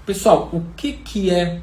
Pessoal, o que é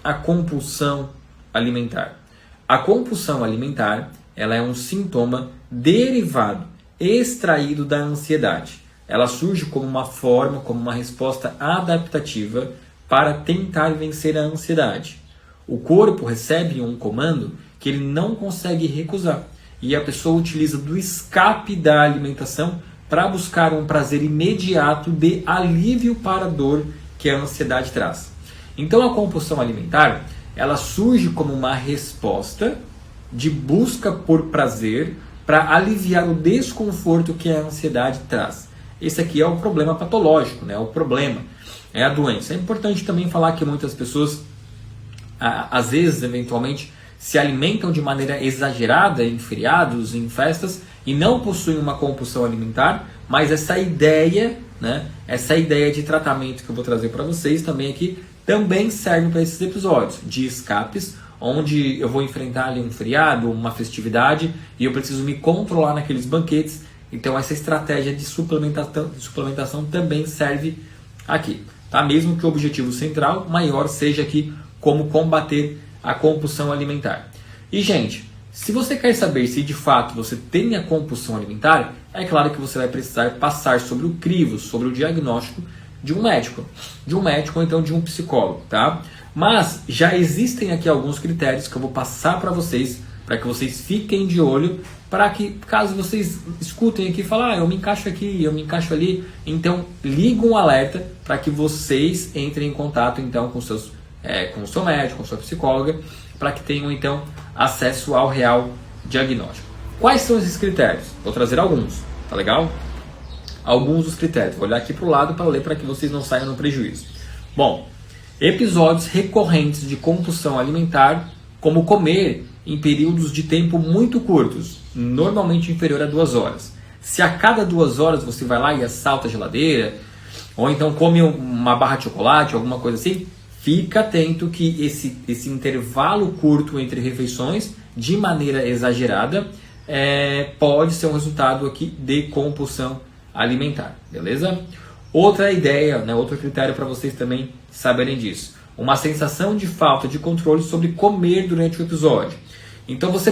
a compulsão alimentar? A compulsão alimentar, ela é um sintoma derivado, extraído da ansiedade. Ela surge como uma forma, como uma resposta adaptativa para tentar vencer a ansiedade. O corpo recebe um comando que ele não consegue recusar. E a pessoa utiliza do escape da alimentação para buscar um prazer imediato de alívio para a dor que a ansiedade traz. Então a compulsão alimentar, ela surge como uma resposta de busca por prazer para aliviar o desconforto que a ansiedade traz. Esse aqui é o problema patológico, né? O problema é a doença. É importante também falar que muitas pessoas, às vezes, eventualmente, se alimentam de maneira exagerada em feriados, em festas, e não possuem uma compulsão alimentar, mas essa ideia, né, essa ideia de tratamento que eu vou trazer para vocês também aqui, também serve para esses episódios de escapes, onde eu vou enfrentar ali um feriado, uma festividade, e eu preciso me controlar naqueles banquetes. Então essa estratégia de suplementação também serve aqui, tá? Mesmo que o objetivo central maior seja aqui como combater a compulsão alimentar. E gente, se você quer saber se de fato você tem a compulsão alimentar, é claro que você vai precisar passar sobre o crivo, sobre o diagnóstico de um médico ou então de um psicólogo, tá? Mas já existem aqui alguns critérios que eu vou passar para vocês, para que vocês fiquem de olho, para que caso vocês escutem aqui e falem, eu me encaixo aqui, eu me encaixo ali, então liga um alerta para que vocês entrem em contato então com o seu médico, com a sua psicóloga, para que tenham então acesso ao real diagnóstico. Quais são esses critérios? Vou trazer alguns, tá legal? Alguns dos critérios. Vou olhar aqui para o lado para ler para que vocês não saiam no prejuízo. Bom, episódios recorrentes de compulsão alimentar, como comer em períodos de tempo muito curtos, normalmente inferior a 2 horas. Se a cada 2 horas você vai lá e assalta a geladeira, ou então come uma barra de chocolate, alguma coisa assim, fica atento que esse intervalo curto entre refeições, de maneira exagerada, pode ser um resultado aqui de compulsão alimentar, beleza? Outra ideia, né, outro critério para vocês também saberem disso. Uma sensação de falta de controle sobre comer durante o episódio. Então você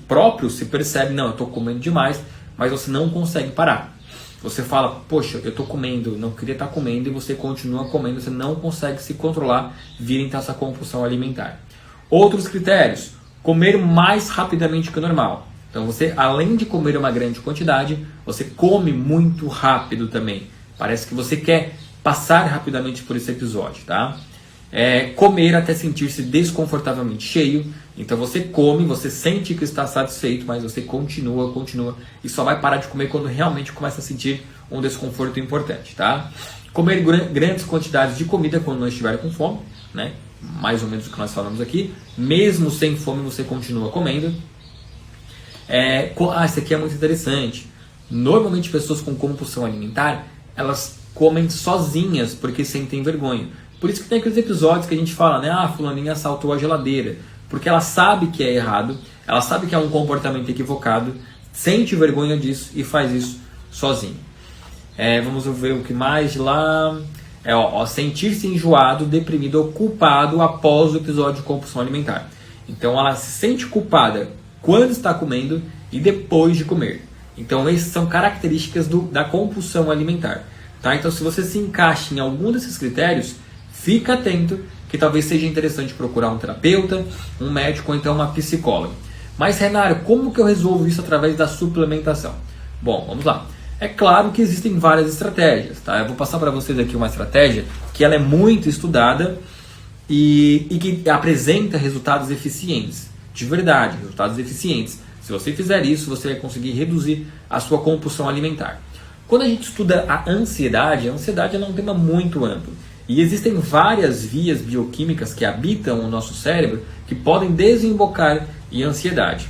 próprio se percebe, não, eu estou comendo demais, mas você não consegue parar. Você fala, poxa, eu estou comendo, não queria estar comendo, e você continua comendo, você não consegue se controlar, vira então essa compulsão alimentar. Outros critérios, comer mais rapidamente que o normal. Então você, além de comer uma grande quantidade, você come muito rápido também. Parece que você quer passar rapidamente por esse episódio, tá? Comer até sentir-se desconfortavelmente cheio. Então você come, você sente que está satisfeito, mas você continua e só vai parar de comer quando realmente começa a sentir um desconforto importante, tá? Comer grandes quantidades de comida quando não estiver com fome, né? Mais ou menos o que nós falamos aqui. Mesmo sem fome você continua comendo. Isso aqui é muito interessante. Normalmente pessoas com compulsão alimentar, elas comem sozinhas porque sentem vergonha. Por isso que tem aqueles episódios que a gente fala, né? Fulaninha assaltou a geladeira. Porque ela sabe que é errado, ela sabe que é um comportamento equivocado, sente vergonha disso e faz isso sozinho. Vamos ver o que mais de lá. Sentir-se enjoado, deprimido ou culpado após o episódio de compulsão alimentar. Então ela se sente culpada quando está comendo e depois de comer. Então essas são características da compulsão alimentar. Tá? Então se você se encaixa em algum desses critérios, fica atento que talvez seja interessante procurar um terapeuta, um médico ou então uma psicóloga. Mas Renário, como que eu resolvo isso através da suplementação? Bom, vamos lá. É claro que existem várias estratégias, tá? Eu vou passar para vocês aqui uma estratégia que ela é muito estudada e que apresenta resultados eficientes. De verdade, resultados eficientes. Se você fizer isso, você vai conseguir reduzir a sua compulsão alimentar. Quando a gente estuda a ansiedade é um tema muito amplo. E existem várias vias bioquímicas que habitam o nosso cérebro que podem desembocar em ansiedade.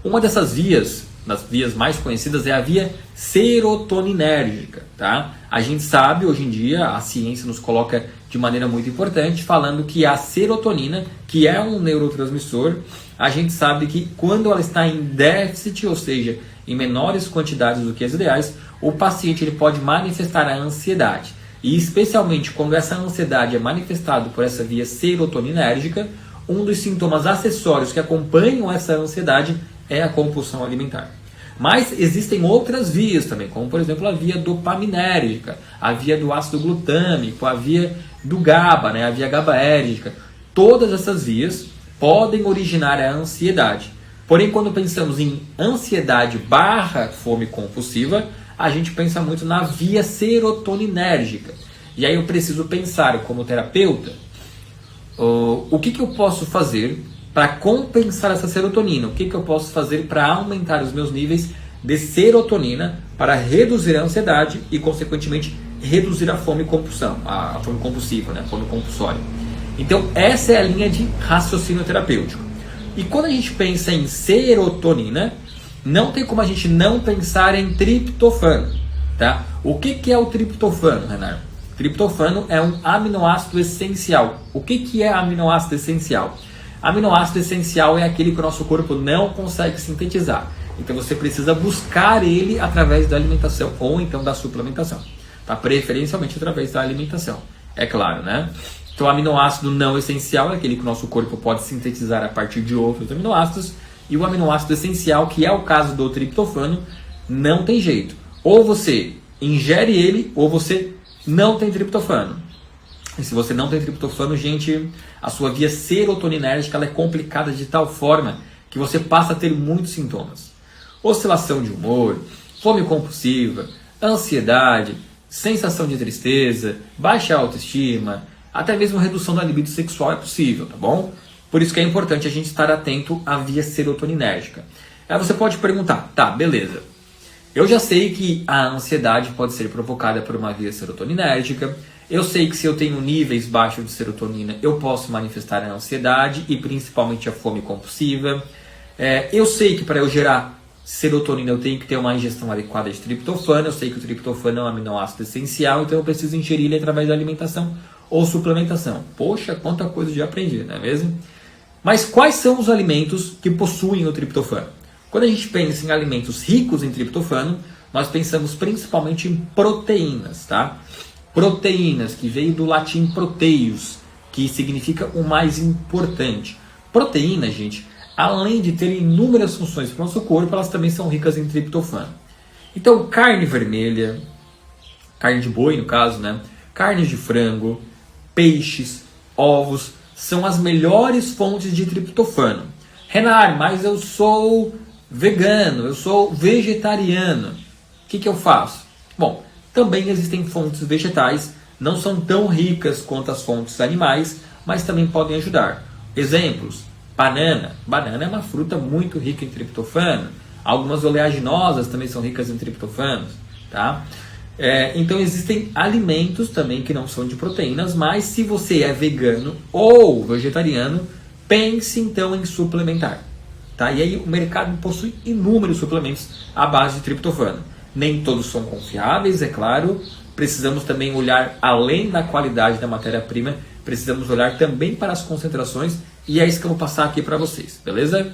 Uma dessas vias, das vias mais conhecidas, é a via serotoninérgica. Tá? A gente sabe, hoje em dia, a ciência nos coloca de maneira muito importante, falando que a serotonina, que é um neurotransmissor, a gente sabe que quando ela está em déficit, ou seja, em menores quantidades do que as ideais, o paciente ele pode manifestar a ansiedade. E especialmente quando essa ansiedade é manifestada por essa via serotoninérgica, um dos sintomas acessórios que acompanham essa ansiedade é a compulsão alimentar. Mas existem outras vias também, como por exemplo a via dopaminérgica, a via do ácido glutâmico, a via do GABA, né, a via GABAérgica. Todas essas vias podem originar a ansiedade. Porém, quando pensamos em ansiedade / fome compulsiva, a gente pensa muito na via serotoninérgica. E aí eu preciso pensar como terapeuta, o que eu posso fazer para compensar essa serotonina? O que eu posso fazer para aumentar os meus níveis de serotonina para reduzir a ansiedade e, consequentemente, reduzir a fome e compulsão, a fome compulsiva, né? A fome compulsória. Então, essa é a linha de raciocínio terapêutico. E quando a gente pensa em serotonina, não tem como a gente não pensar em triptofano. Tá? O que é o triptofano, Renato? Triptofano é um aminoácido essencial. O que é aminoácido essencial? Aminoácido essencial é aquele que o nosso corpo não consegue sintetizar. Então você precisa buscar ele através da alimentação ou então da suplementação. Tá? Preferencialmente através da alimentação. É claro, né? Então o aminoácido não essencial é aquele que o nosso corpo pode sintetizar a partir de outros aminoácidos. E o aminoácido essencial, que é o caso do triptofano, não tem jeito. Ou você ingere ele ou você não tem triptofano. E se você não tem triptofano, gente, a sua via serotoninérgica ela é complicada de tal forma que você passa a ter muitos sintomas. Oscilação de humor, fome compulsiva, ansiedade, sensação de tristeza, baixa autoestima, até mesmo redução da libido sexual é possível, tá bom? Por isso que é importante a gente estar atento à via serotoninérgica. Aí você pode perguntar, tá, beleza. Eu já sei que a ansiedade pode ser provocada por uma via serotoninérgica. Eu sei que se eu tenho níveis baixos de serotonina, eu posso manifestar a ansiedade e principalmente a fome compulsiva. Eu sei que para eu gerar serotonina eu tenho que ter uma ingestão adequada de triptofano. Eu sei que o triptofano é um aminoácido essencial, então eu preciso ingerir ele através da alimentação ou suplementação. Poxa, quanta coisa eu já aprendi, não é mesmo? Mas quais são os alimentos que possuem o triptofano? Quando a gente pensa em alimentos ricos em triptofano, nós pensamos principalmente em proteínas, tá? Proteínas, que veio do latim proteios, que significa o mais importante. Proteínas, gente, além de terem inúmeras funções para o nosso corpo, elas também são ricas em triptofano. Então, carne vermelha, carne de boi no caso, né? Carne de frango, peixes, ovos, são as melhores fontes de triptofano. Renar, mas eu sou vegano, eu sou vegetariano. O que eu faço? Bom, também existem fontes vegetais, não são tão ricas quanto as fontes animais, mas também podem ajudar. Exemplos, banana. Banana é uma fruta muito rica em triptofano. Algumas oleaginosas também são ricas em triptofano. Tá? Então existem alimentos também que não são de proteínas, mas se você é vegano ou vegetariano, pense então em suplementar. Tá? E aí o mercado possui inúmeros suplementos à base de triptofano. Nem todos são confiáveis, é claro. Precisamos também olhar além da qualidade da matéria-prima, precisamos olhar também para as concentrações, e é isso que eu vou passar aqui para vocês, beleza?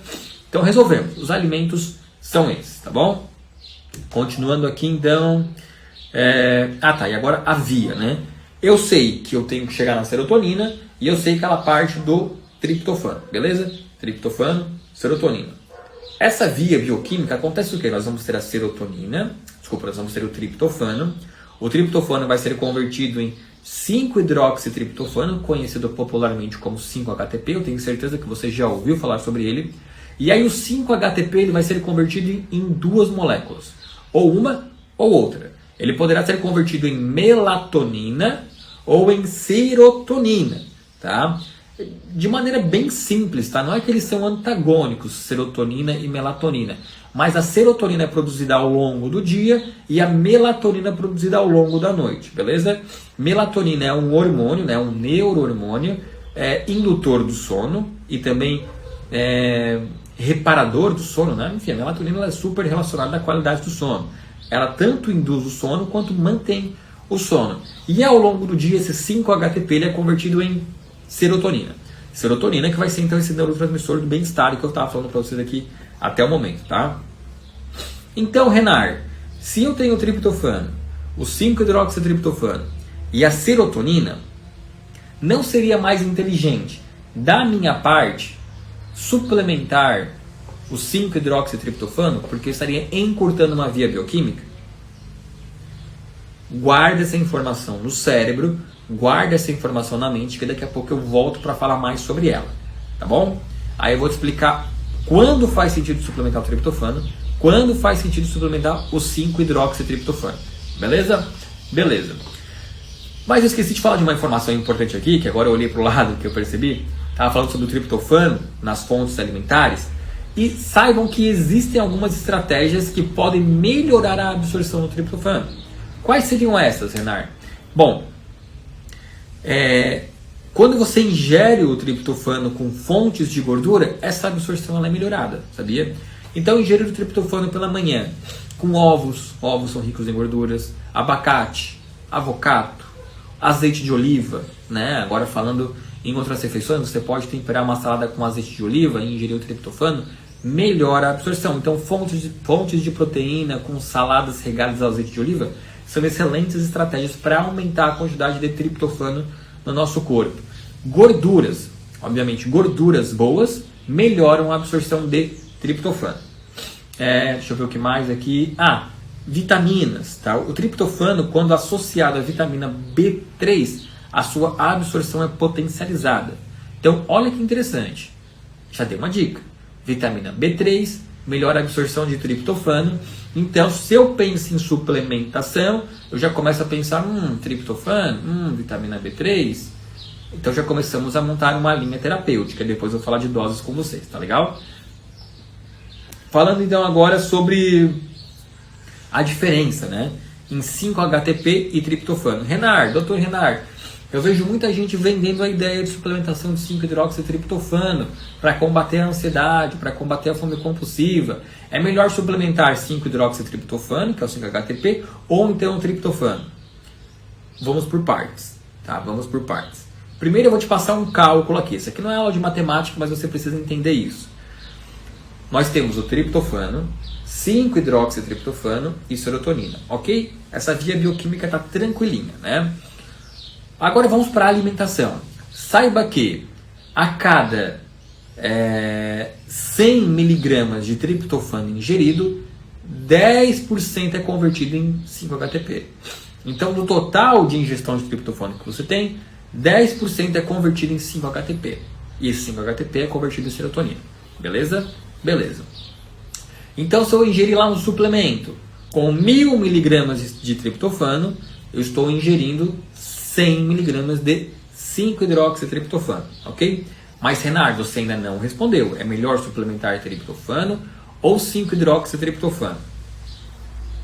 Então resolvemos, os alimentos são esses, tá bom? Continuando aqui então, e agora a via, né? Eu sei que eu tenho que chegar na serotonina, e eu sei que ela parte do triptofano, beleza? Triptofano, serotonina. Essa via bioquímica acontece o quê? Nós vamos ter a serotonina, nós vamos ter o triptofano. O triptofano vai ser convertido em 5-hidroxitriptofano, conhecido popularmente como 5-HTP. Eu tenho certeza que você já ouviu falar sobre ele. E aí o 5-HTP ele vai ser convertido em duas moléculas, ou uma ou outra. Ele poderá ser convertido em melatonina ou em serotonina, tá? De maneira bem simples, tá? Não é que eles são antagônicos, serotonina e melatonina, mas a serotonina é produzida ao longo do dia e a melatonina é produzida ao longo da noite, beleza? Melatonina é um hormônio, né? Um neurohormônio, indutor do sono e também reparador do sono, né? Enfim, a melatonina ela é super relacionada à qualidade do sono. Ela tanto induz o sono quanto mantém o sono. E ao longo do dia esse 5-HTP ele é convertido em serotonina. Serotonina que vai ser então esse neurotransmissor do bem-estar que eu estava falando para vocês aqui até o momento, tá? Então, Renar, se eu tenho o triptofano, o 5-hidroxitriptofano, e a serotonina, não seria mais inteligente, da minha parte, suplementar o 5-hidroxitriptofano, porque eu estaria encurtando uma via bioquímica? Guarda essa informação no cérebro, guarda essa informação na mente, que daqui a pouco eu volto para falar mais sobre ela, tá bom? Aí eu vou te explicar quando faz sentido suplementar o triptofano, quando faz sentido suplementar o 5-hidroxitriptofano, beleza? Beleza. Mas eu esqueci de falar de uma informação importante aqui, que agora eu olhei para o lado que eu percebi, estava falando sobre o triptofano nas fontes alimentares, e saibam que existem algumas estratégias que podem melhorar a absorção do triptofano. Quais seriam essas, Renar? Bom, quando você ingere o triptofano com fontes de gordura, essa absorção ela é melhorada, sabia? Então, ingerir o triptofano pela manhã com ovos são ricos em gorduras, abacate, avocado, azeite de oliva, né? Agora falando em outras refeições, você pode temperar uma salada com azeite de oliva e ingerir o triptofano, melhora a absorção. Então, fontes de proteína com saladas regadas a azeite de oliva são excelentes estratégias para aumentar a quantidade de triptofano no nosso corpo. Gorduras, obviamente, gorduras boas melhoram a absorção de triptofano. Deixa eu ver o que mais aqui. Vitaminas. Tá? O triptofano, quando associado à vitamina B3, a sua absorção é potencializada. Então, olha que interessante. Já dei uma dica. Vitamina B3 melhora a absorção de triptofano. Então, se eu penso em suplementação, eu já começo a pensar, triptofano, vitamina B3. Então, já começamos a montar uma linha terapêutica. Depois eu vou falar de doses com vocês, tá legal? Falando então agora sobre a diferença, né, em 5-HTP e triptofano. Dr. Renar, eu vejo muita gente vendendo a ideia de suplementação de 5-hidroxitriptofano para combater a ansiedade, para combater a fome compulsiva. É melhor suplementar 5-hidroxitriptofano, que é o 5-HTP, ou então o triptofano? Vamos por partes, tá? Vamos por partes. Primeiro eu vou te passar um cálculo aqui. Isso aqui não é aula de matemática, mas você precisa entender isso. Nós temos o triptofano, 5-hidroxitriptofano e serotonina, ok? Essa via bioquímica está tranquilinha, né? Agora vamos para a alimentação. Saiba que a cada 100 miligramas de triptofano ingerido, 10% é convertido em 5-HTP. Então, do total de ingestão de triptofano que você tem, 10% é convertido em 5-HTP. E esse 5-HTP é convertido em serotonina. Beleza? Beleza. Então, se eu ingerir lá um suplemento com 1000 miligramas de triptofano, eu estou ingerindo 100 miligramas de 5-hidroxitriptofano, ok? Mas, Renar, você ainda não respondeu. É melhor suplementar triptofano ou 5-hidroxitriptofano?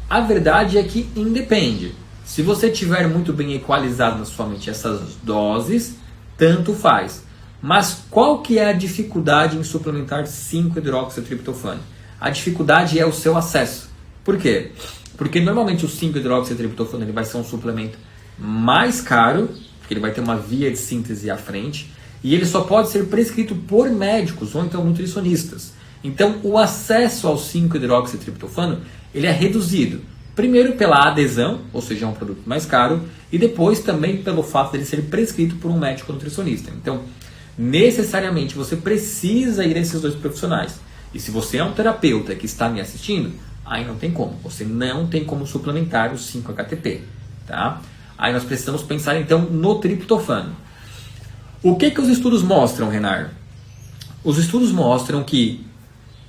A verdade é que independe. Se você tiver muito bem equalizado na sua mente essas doses, tanto faz. Mas qual que é a dificuldade em suplementar 5-hidroxitriptofano? A dificuldade é o seu acesso. Por quê? Porque normalmente o 5-hidroxitriptofano ele vai ser um suplemento mais caro, porque ele vai ter uma via de síntese à frente, e ele só pode ser prescrito por médicos ou então nutricionistas. Então o acesso ao 5-hidroxitriptofano ele é reduzido. Primeiro pela adesão, ou seja, é um produto mais caro, e depois também pelo fato dele ser prescrito por um médico nutricionista. Então, necessariamente você precisa ir a esses dois profissionais. E se você é um terapeuta que está me assistindo, aí não tem como. Você não tem como suplementar o 5-HTP. Tá? Aí nós precisamos pensar então no triptofano. O que os estudos mostram, Renar? Os estudos mostram que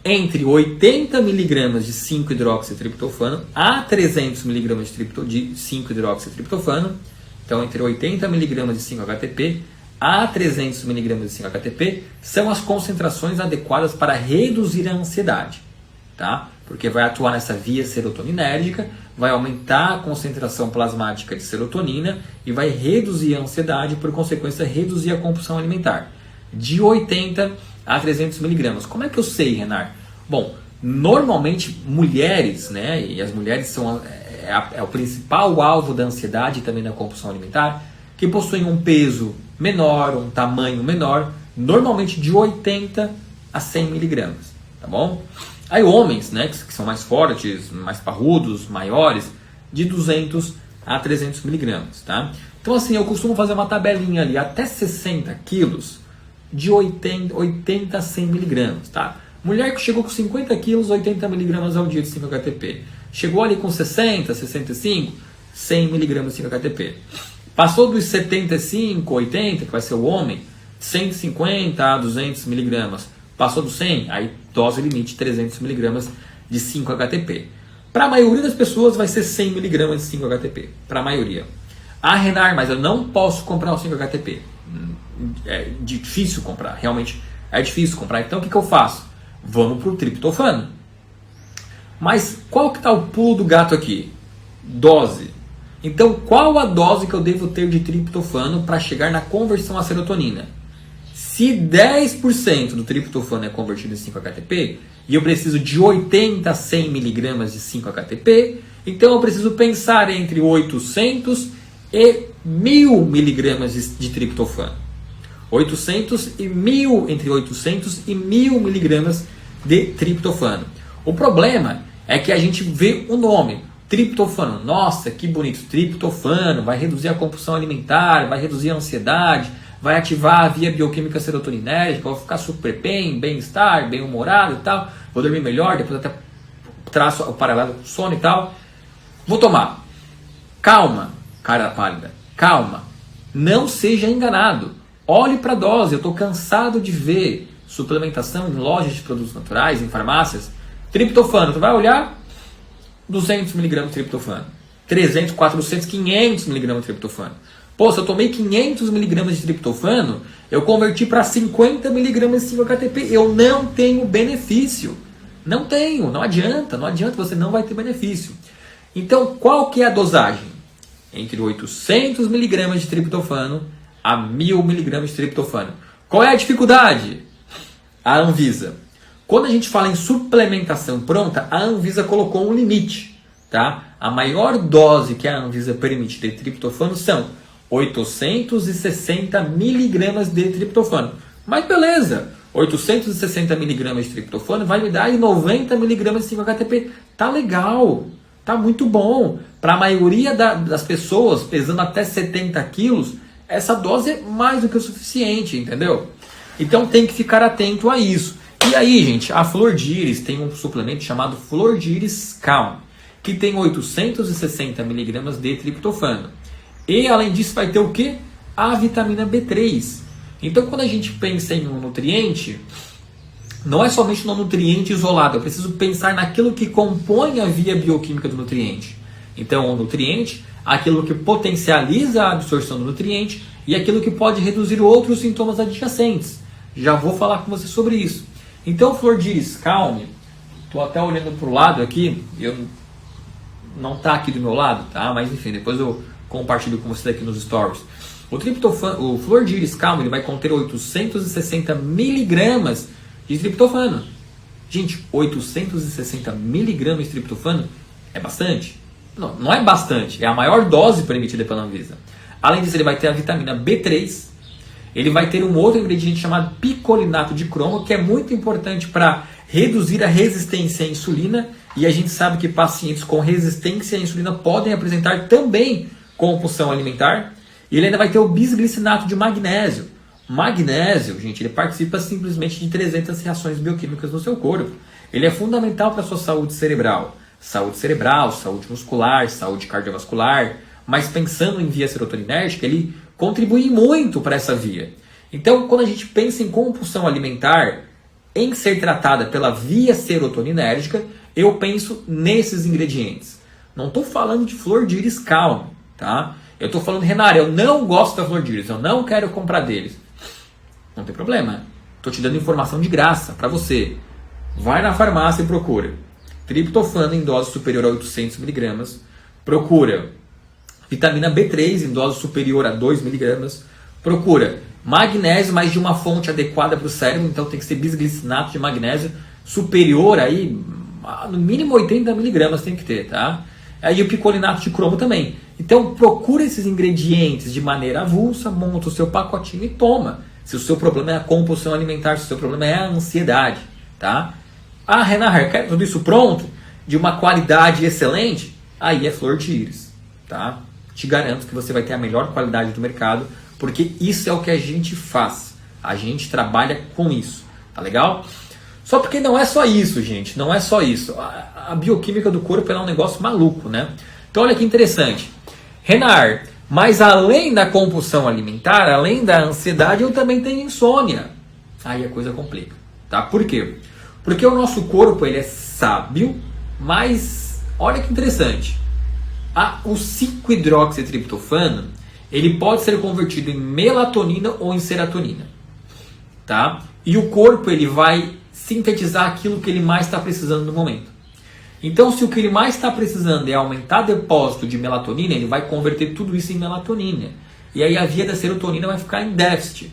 entre 80 mg de 5-hidroxitriptofano a 300 mg de 5-hidroxitriptofano, então entre 80 mg de 5-HTP a 300 mg de 5-HTP são as concentrações adequadas para reduzir a ansiedade, tá? Porque vai atuar nessa via serotoninérgica, vai aumentar a concentração plasmática de serotonina e vai reduzir a ansiedade, por consequência reduzir a compulsão alimentar. De 80 a 300 miligramas. Como é que eu sei, Renar? Bom, normalmente mulheres, né, e as mulheres são o principal alvo da ansiedade e também da compulsão alimentar, que possuem um peso menor, um tamanho menor, normalmente de 80 a 100 miligramas, tá bom? Aí homens, né, que são mais fortes, mais parrudos, maiores, de 200 a 300 miligramas, tá? Então assim, eu costumo fazer uma tabelinha ali, até 60 quilos, de 80 a 100 miligramas, tá? Mulher que chegou com 50 quilos, 80 miligramas ao dia de 5-HTP. Chegou ali com 60, 65, 100 miligramas de 5-HTP. Passou dos 75, 80, que vai ser o homem, 150 a 200 miligramas. Passou dos 100, aí dose limite 300 miligramas de 5-HTP. Para a maioria das pessoas vai ser 100 miligramas de 5-HTP. Para a maioria. Ah, Renar, mas eu não posso comprar o 5-HTP. É difícil comprar, realmente é difícil comprar. Então o que eu faço? Vamos para o triptofano. Mas qual que está o pulo do gato aqui? Dose. Então qual a dose que eu devo ter de triptofano para chegar na conversão à serotonina? Se 10% do triptofano é convertido em 5-HTP e eu preciso de 80 a 100 miligramas de 5-HTP, então eu preciso pensar entre 800 e 1000 miligramas de triptofano. 800 e 1000, entre 800 e 1000 miligramas de triptofano. O problema é que a gente vê o nome, triptofano. Nossa, que bonito, triptofano, vai reduzir a compulsão alimentar, vai reduzir a ansiedade, vai ativar a via bioquímica serotoninérgica, vou ficar super bem, bem-estar, bem-humorado e tal, vou dormir melhor, depois até traço o paralelo com o sono e tal. Vou tomar. Calma, cara pálida, calma. Não seja enganado. Olhe para a dose, eu estou cansado de ver suplementação em lojas de produtos naturais, em farmácias. Triptofano, tu vai olhar 200 mg de triptofano, 300, 400, 500 mg de triptofano. Pô, se eu tomei 500 mg de triptofano, eu converti para 50 mg de 5-HTP. Eu não tenho benefício. Não tenho, não adianta, você não vai ter benefício. Então, qual que é a dosagem? Entre 800 mg de triptofano a 1000 mg de triptofano. Qual é a dificuldade? A Anvisa. Quando a gente fala em suplementação pronta, a Anvisa colocou um limite. Tá? A maior dose que a Anvisa permite de triptofano são 860 miligramas de triptofano. Mas beleza, 860 miligramas de triptofano vai me dar aí 90 miligramas de 5-HTP. Tá legal, tá muito bom. Para a maioria das pessoas pesando até 70 quilos, essa dose é mais do que o suficiente, entendeu? Então tem que ficar atento a isso. E aí, gente, a Flor de Íris tem um suplemento chamado Flor de Íris Calm, que tem 860 miligramas de triptofano. E além disso vai ter o que? A vitamina B3. Então quando a gente pensa em um nutriente, não é somente no nutriente isolado, eu preciso pensar naquilo que compõe a via bioquímica do nutriente. Então o nutriente, aquilo que potencializa a absorção do nutriente e aquilo que pode reduzir outros sintomas adjacentes. Já vou falar com você sobre isso. Então Flor de Íris Calm, estou até olhando para o lado aqui, não está aqui do meu lado, tá? Mas enfim, depois eu compartilho com você aqui nos stories. O Flor de Íris Calm, ele vai conter 860 miligramas de triptofano. Gente, 860 miligramas de triptofano é bastante? Não, não é bastante, é a maior dose permitida pela Anvisa. Além disso, ele vai ter a vitamina B3, ele vai ter um outro ingrediente chamado picolinato de cromo, que é muito importante para reduzir a resistência à insulina, e a gente sabe que pacientes com resistência à insulina podem apresentar também compulsão alimentar. E ele ainda vai ter o bisglicinato de magnésio. Magnésio, gente, ele participa simplesmente de 300 reações bioquímicas no seu corpo. Ele é fundamental para a sua saúde cerebral, saúde muscular, saúde cardiovascular, mas pensando em via serotoninérgica, ele contribui muito para essa via. Então, quando a gente pensa em compulsão alimentar, em ser tratada pela via serotoninérgica, eu penso nesses ingredientes. Não estou falando de Flor de Íris Calm, tá? Eu estou falando, Renar, eu não gosto da Flor de Íris, eu não quero comprar deles. Não tem problema. Estou te dando informação de graça para você. Vai na farmácia e procura triptofano em dose superior a 800 miligramas. Procura vitamina B3 em dose superior a 2 miligramas. Procura magnésio, mas de uma fonte adequada para o cérebro. Então tem que ser bisglicinato de magnésio superior aí, no mínimo 80 miligramas tem que ter, tá? Aí o picolinato de cromo também. Então procura esses ingredientes de maneira avulsa, monta o seu pacotinho e toma. Se o seu problema é a compulsão alimentar, se o seu problema é a ansiedade, tá? Ah, Renan, quer tudo isso pronto? De uma qualidade excelente? Aí é Flor de Íris, tá? te garanto que você vai ter a melhor qualidade do mercado, porque isso é o que a gente faz. A gente trabalha com isso, tá legal? Só porque não é só isso, gente, não é só isso. A bioquímica do corpo é um negócio maluco, né? Então olha que interessante. Renar, mas além da compulsão alimentar, além da ansiedade, eu também tenho insônia. Aí a coisa complica, tá? Por quê? Porque o nosso corpo, ele é sábio, mas olha que interessante. O 5-hidroxitriptofano, ele pode ser convertido em melatonina ou em serotonina, tá? E o corpo, ele vai sintetizar aquilo que ele mais está precisando no momento. Então, se o que ele mais está precisando é aumentar depósito de melatonina, ele vai converter tudo isso em melatonina. E aí a via da serotonina vai ficar em déficit.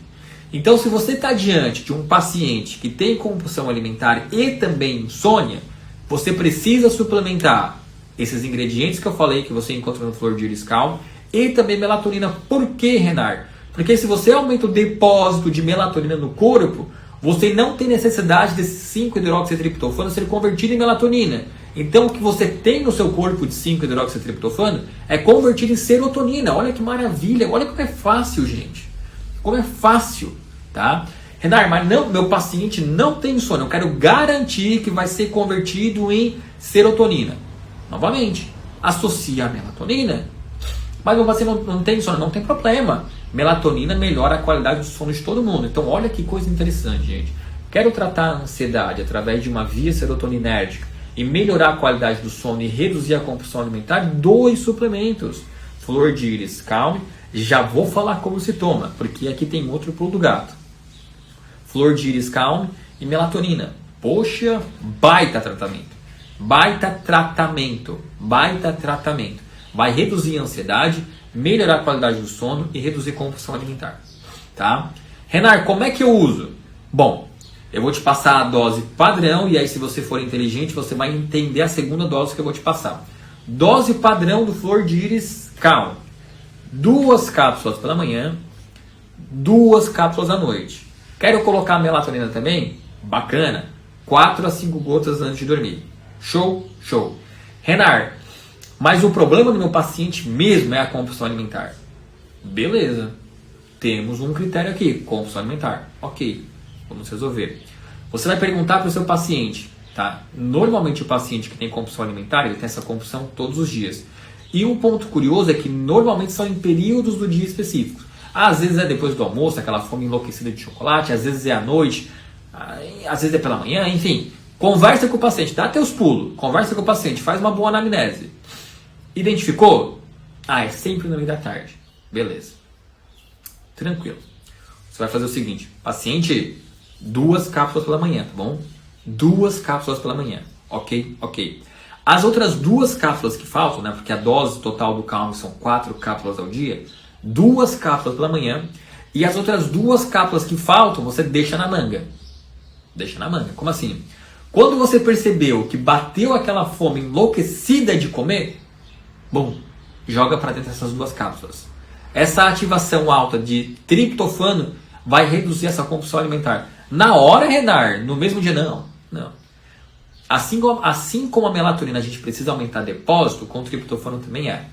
Então, se você está diante de um paciente que tem compulsão alimentar e também insônia, você precisa suplementar esses ingredientes que eu falei que você encontra no Flor de Íris Calm e também melatonina. Por que, Renar? Porque se você aumenta o depósito de melatonina no corpo, você não tem necessidade desse 5-hidroxitriptofano ser convertido em melatonina. Então o que você tem no seu corpo de 5-hidroxitriptofano é convertido em serotonina. Olha que maravilha, olha como é fácil, gente. Como é fácil, tá? Renar, mas não, meu paciente não tem insônia. Eu quero garantir que vai ser convertido em serotonina. Novamente, associa a melatonina. Mas meu paciente não tem insônia, não tem problema. Melatonina melhora a qualidade do sono de todo mundo. Então olha que coisa interessante, gente. Quero tratar a ansiedade através de uma via serotoninérgica e melhorar a qualidade do sono e reduzir a compulsão alimentar, 2 suplementos. Flor de Íris Calm, já vou falar como se toma, porque aqui tem outro pulo do gato. Flor de Íris Calm e melatonina. Poxa, baita tratamento. Baita tratamento. Baita tratamento. Vai reduzir a ansiedade, melhorar a qualidade do sono e reduzir a compulsão alimentar. Tá? Renar, como é que eu uso? Bom, eu vou te passar a dose padrão e aí se você for inteligente você vai entender a segunda dose que eu vou te passar. Dose padrão do Flor de Íris Calm. 2 cápsulas pela manhã, 2 cápsulas à noite. Quero colocar a melatonina também? Bacana. 4 a 5 gotas antes de dormir. Show? Show. Renar, mas o problema do meu paciente mesmo é a compulsão alimentar. Beleza. Temos um critério aqui, compulsão alimentar. Ok, vamos resolver. Você vai perguntar para o seu paciente, tá? Normalmente o paciente que tem compulsão alimentar, ele tem essa compulsão todos os dias. E um ponto curioso é que normalmente são em períodos do dia específicos. Às vezes é depois do almoço, aquela fome enlouquecida de chocolate, às vezes é à noite, às vezes é pela manhã, enfim. Conversa com o paciente, dá teus pulos, conversa com o paciente, faz uma boa anamnese. Identificou? É sempre no meio da tarde. Beleza. Tranquilo. Você vai fazer o seguinte, paciente, 2 cápsulas pela manhã, tá bom? 2 cápsulas pela manhã. Ok? Ok. As outras 2 cápsulas que faltam, né? Porque a dose total do Calm são 4 cápsulas ao dia. 2 cápsulas pela manhã. E as outras 2 cápsulas que faltam, você deixa na manga. Deixa na manga. Como assim? Quando você percebeu que bateu aquela fome enlouquecida de comer, bom, joga para dentro dessas 2 cápsulas. Essa ativação alta de triptofano vai reduzir essa compulsão alimentar. Na hora, Renar, no mesmo dia, não. Assim como a melatonina a gente precisa aumentar depósito, com o triptofano também é.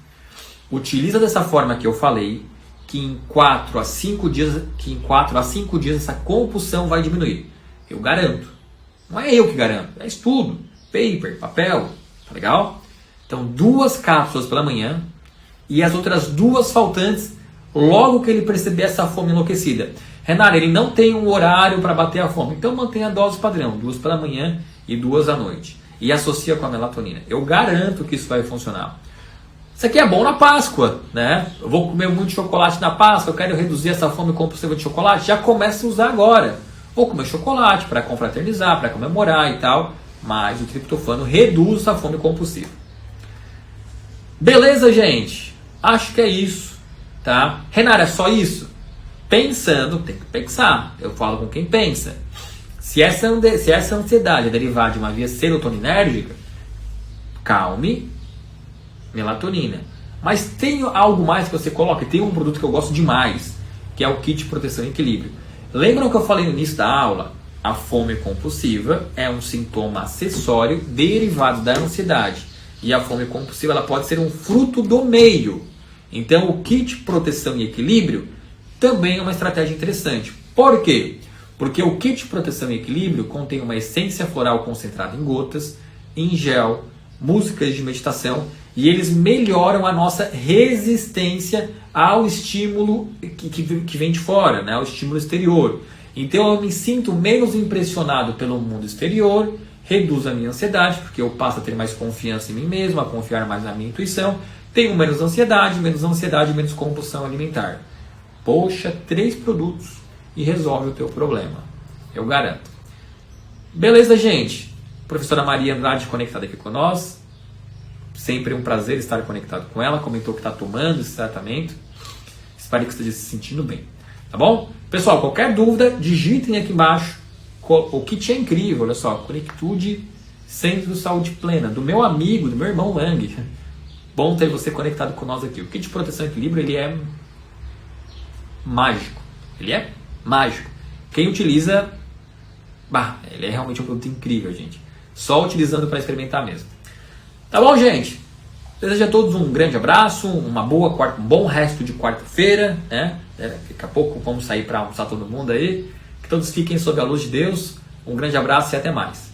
Utiliza dessa forma que eu falei, que em 4 a 5 dias essa compulsão vai diminuir. Eu garanto. Não é eu que garanto, é estudo, paper, papel, tá legal? Então 2 cápsulas pela manhã e as outras 2 faltantes logo que ele perceber essa fome enlouquecida. Renan, ele não tem um horário para bater a fome, então mantenha a dose padrão, 2 pela manhã e 2 à noite. E associa com a melatonina. Eu garanto que isso vai funcionar. Isso aqui é bom na Páscoa, né? Eu vou comer muito chocolate na Páscoa, eu quero reduzir essa fome compulsiva de chocolate, já começa a usar agora. Vou comer chocolate para confraternizar, para comemorar e tal, mas o triptofano reduz essa fome compulsiva. Beleza, gente? Acho que é isso, tá? Renan, é só isso? Pensando, tem que pensar. Eu falo com quem pensa. Se essa ansiedade é derivada de uma via serotoninérgica, calme, melatonina. Mas tem algo mais que você coloca? Tem um produto que eu gosto demais, que é o kit proteção e equilíbrio. Lembram que eu falei no início da aula? A fome compulsiva é um sintoma acessório derivado da ansiedade. E a fome compulsiva ela pode ser um fruto do meio. Então o kit proteção e equilíbrio também é uma estratégia interessante. Por quê? Porque o kit proteção e equilíbrio contém uma essência floral concentrada em gotas, em gel, músicas de meditação, e eles melhoram a nossa resistência ao estímulo que vem de fora, né? Ao estímulo exterior. Então eu me sinto menos impressionado pelo mundo exterior, reduz a minha ansiedade, porque eu passo a ter mais confiança em mim mesmo, a confiar mais na minha intuição, tenho menos ansiedade, menos compulsão alimentar. Poxa, 3 produtos e resolve o teu problema. Eu garanto. Beleza, gente? Professora Maria Andrade conectada aqui com nós. Sempre um prazer estar conectado com ela. Comentou que está tomando esse tratamento. Espero que esteja se sentindo bem. Tá bom? Pessoal, qualquer dúvida, digitem aqui embaixo. O kit é incrível, olha só. Conectude Centro Saúde Plena. Do meu amigo, do meu irmão Lang. Bom ter você conectado com nós aqui. O kit de proteção e equilíbrio, ele é mágico. Ele é mágico. Quem utiliza, ele é realmente um produto incrível, gente. Só utilizando para experimentar mesmo. Tá bom, gente? Desejo a todos um grande abraço, um bom resto de quarta-feira, né? Daqui a pouco vamos sair para almoçar todo mundo aí. Que todos fiquem sob a luz de Deus. Um grande abraço e até mais.